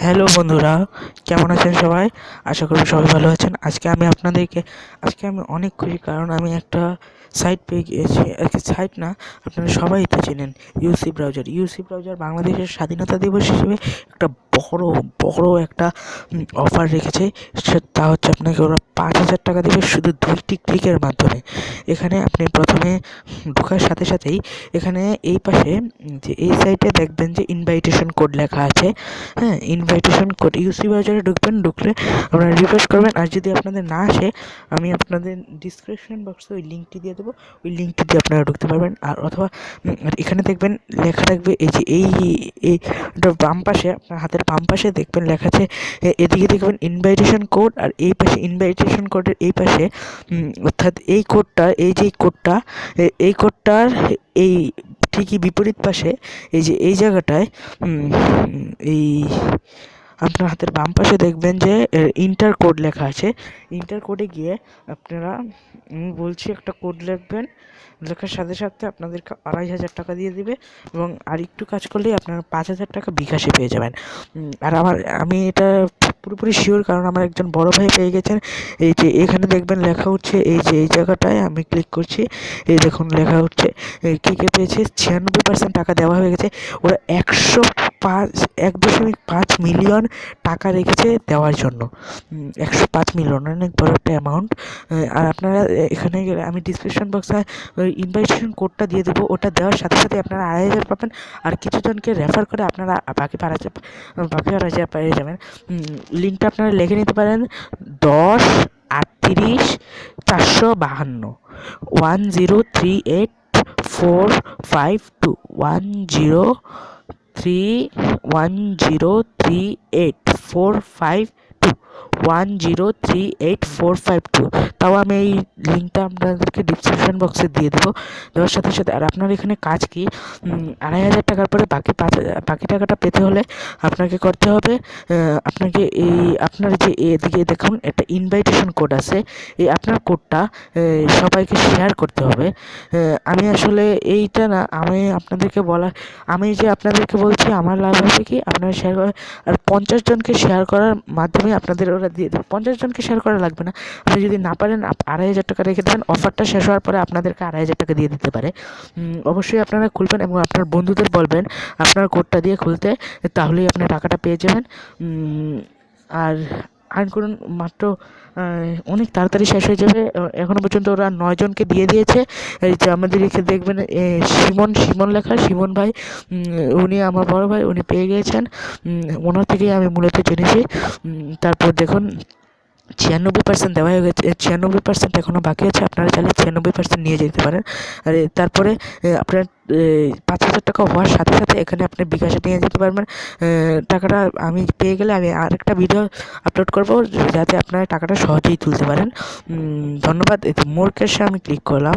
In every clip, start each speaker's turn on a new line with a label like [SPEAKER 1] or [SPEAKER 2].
[SPEAKER 1] Hello বন্ধুরা, কেমন আছেন সবাই? আশা করি সবাই ভালো আছেন। আজকে আমি অনেক খুশি, কারণ আমি একটা সাইট পেয়ে গিয়েছি। আর কি সাইট না, আপনারা সবাই তো চেনেন, ইউসি ব্রাউজার বাংলাদেশের স্বাধীনতা দিবস হিসেবে একটা বড় বড় একটা অফার রেখেছে। তা হচ্ছে আপনাকে ওরা 5,000 টাকা দেবে শুধু 2টি ক্লিকের মাধ্যমে। এখানে আপনি প্রথমে ঢোকার সাথে সাথেই এখানে এই পাশে যে এই সাইটে দেখবেন যে ইনভাইটেশন কোড লেখা আছে। হ্যাঁ, ইনভাইটেশন কোড ইউসি ব্রাউজারে ঢুকবেন, ঢুকলে আপনারা রিফ্রেশ করবেন। আর যদি আপনাদের না আসে, আমি আপনাদের ডিসক্রিপশন বক্সে ওই লিঙ্কটি দিয়ে দেবো, ওই লিঙ্কটি দিয়ে আপনারা ঢুকতে পারবেন। আর অথবা আর এখানে দেখবেন লেখা থাকবে এই যে এই বাম পাশে, আপনার হাতের বাম পাশে দেখবেন লেখা আছে, এদিকে দেখবেন ইনভাইটেশন কোড, আর এই পাশে ইনভাইটেশন কোডের এই পাশে অর্থাৎ এই কোডটা, এই কোডটার এই ঠিকই বিপরীত পাশে এই যে এই জায়গাটায় এই আপনার হাতের বাম পাশে দেখবেন যে ইন্টার কোড লেখা আছে। ইন্টার কোডে গিয়ে আপনারা, আমি বলছি, একটা কোড লিখবেন। লেখার সাথে সাথে আপনাদেরকে 2,500 টাকা দিয়ে দিবে, এবং আর একটু কাজ করলেই আপনারা 5,000 টাকা বিকাশে পেয়ে যাবেন। আর আমি এটা পুরোপুরি শিওর, কারণ আমার একজন বড় ভাই পেয়ে গেছেন। এই যে এখানে দেখবেন লেখা উঠছে, এই যে এই জায়গাটায় আমি ক্লিক করছি, এই দেখুন লেখা উঠছে কে কে পেয়েছে। 96% টাকা দেওয়া হয়ে গেছে। ওরা 1.5 মিলিয়ন টাকা রেখেছে দেওয়ার জন্য। 105 মিলিয়ন, অনেক বড় একটা অ্যামাউন্ট। আর আপনারা এখানে গেলে, আমি ডিসক্রিপশন বক্সে ওই ইনভাইটেশন কোডটা দিয়ে দেবো, ওটা দেওয়ার সাথে সাথে আপনারা 2,500 পাবেন। আর কিছুজনকে রেফার করে আপনারা বাকি 2,500 পেয়ে যাবেন। লিঙ্কটা আপনারা লিখে নিতে পারেন: 10 38 452 1038 452 1038 452 তাও আমি এই লিঙ্কটা আপনাদেরকে ডিসক্রিপশন বক্সে দিয়ে দেবো, দেওয়ার সাথে সাথে। আর আপনার এখানে কাজ কি, 2,500 টাকার পরে বাকি টাকাটা পেতে হলে আপনাকে করতে হবে, আপনাকে আপনার যে এদিকে দেখুন একটা ইনভাইটেশন কোড আছে, এই আপনার কোডটা সবাইকে শেয়ার করতে হবে। আমি আসলে এইটা না, আমি যে আপনাদেরকে বলছি, আমার লাভ হবে কি, আপনারা শেয়ার করেন। আর 50 জনকে শেয়ার করার মাধ্যমে আপনাদের ওরা দিয়ে দেবে। 50 জনকে শেয়ার করা লাগবে না, আপনি যদি না পারেন 2,500 টাকা রেখে দেবেন। অফারটা শেষ হওয়ার পরে আপনাদেরকে 2,500 টাকা দিয়ে দিতে পারে। অবশ্যই আপনারা খুলবেন এবং আপনার বন্ধুদের বলবেন আপনার কোডটা দিয়ে খুলতে, তাহলেই আপনি টাকাটা পেয়ে যাবেন। আর আর্ন করুন মাত্র, অনেক তাড়াতাড়ি শেষ হয়ে যাবে। এখনও পর্যন্ত ওরা 9 জনকে দিয়ে দিয়েছে। এই যে আমাদের এখানে দেখবেন শিমন লেখা, শিমন ভাই, উনি আমার বড় ভাই, উনি পেয়ে গিয়েছেন। ওনার থেকেই আমি মূলত জেনেছি। তারপর দেখুন 96% দেওয়া হয়ে গেছে, 96% এখনও বাকি আছে। আপনারা চাইলে 96% নিয়ে যেতে পারেন। আর তারপরে আপনার 5,000 টাকা হওয়ার সাথে সাথে এখানে আপনি বিকাশে নিয়ে যেতে পারবেন। টাকাটা আমি পেয়ে গেলে আমি আরেকটা ভিডিও আপলোড করব, যাতে আপনারা টাকাটা সহজেই তুলতে পারেন। ধন্যবাদ। মোর ক্যাশে আমি ক্লিক করলাম।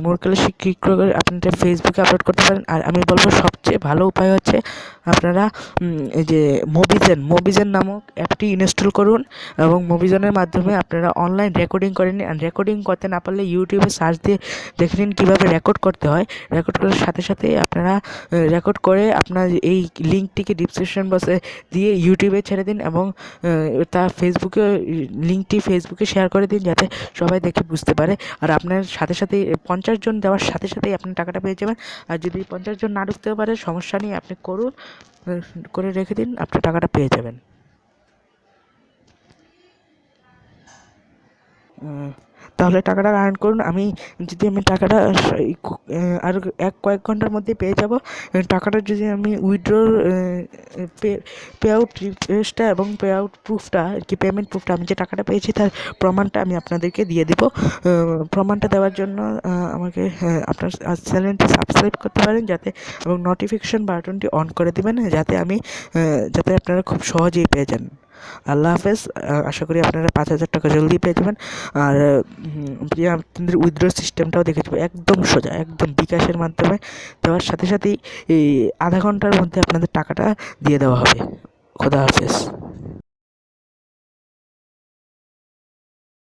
[SPEAKER 1] মোর ক্যাশে ক্লিক করে আপনারা ফেসবুকে আপলোড করতে পারেন। আর আমি বলবো সবচেয়ে ভালো উপায় হচ্ছে আপনারা এই যে মোবিজেন নামক অ্যাপটি ইনস্টল করুন, এবং মোবিজনের মাধ্যমে আপনারা অনলাইন রেকর্ডিং করে নিন। আর রেকর্ডিং করতে না পারলে ইউটিউবে সার্চ দিয়ে দেখে নিন কীভাবে রেকর্ড করতে হয়। রেকর্ড করার সাথে সাথে আপনারা রেকর্ড করে আপনার এই লিঙ্কটিকে ডিসক্রিপশন বক্সে দিয়ে ইউটিউবে ছেড়ে দিন, এবং তা লিঙ্কটি ফেসবুকে শেয়ার করে দিন, যাতে সবাই দেখে বুঝতে পারে। আর আপনার সাথে সাথেই 50 জন দেওয়ার সাথে সাথেই আপনি টাকাটা পেয়ে যাবেন। আর যদি 50 জন না ঢুকতেও পারে, সমস্যা নেই, আপনি করে রেখে দিন, আপনি টাকাটা পেয়ে যাবেন। তাহলে টাকাটা আর্ন করুন। আমি টাকাটা আর কয়েক ঘন্টার মধ্যে পেয়ে যাব। টাকাটা যদি আমি উইথড্রর পে আউট রিকোয়েস্টটা এবং পে আউট প্রুফটা, আর কি পেমেন্ট প্রুফটা, আমি যে টাকাটা পেয়েছি তার প্রমাণটা আমি আপনাদেরকে দিয়ে দেবো। প্রমাণটা দেওয়ার জন্য আমাকে আপনার চ্যানেলটি সাবস্ক্রাইব করতে পারেন, এবং নোটিফিকেশন বাটনটি অন করে দেবেন, যাতে আপনারা খুব সহজেই পেয়ে যান। আল্লাহ হাফেজ। আশা করি আপনারা 5,000 টাকা জলদি পেয়ে যাবেন। আর আপনাদের উইথড্র সিস্টেমটাও দেখে দেবো, একদম সোজা, একদম বিকাশের মাধ্যমে দেওয়ার সাথে সাথেই এই আধা ঘন্টার মধ্যে আপনাদের টাকাটা দিয়ে দেওয়া হবে। খোদা হাফেজ।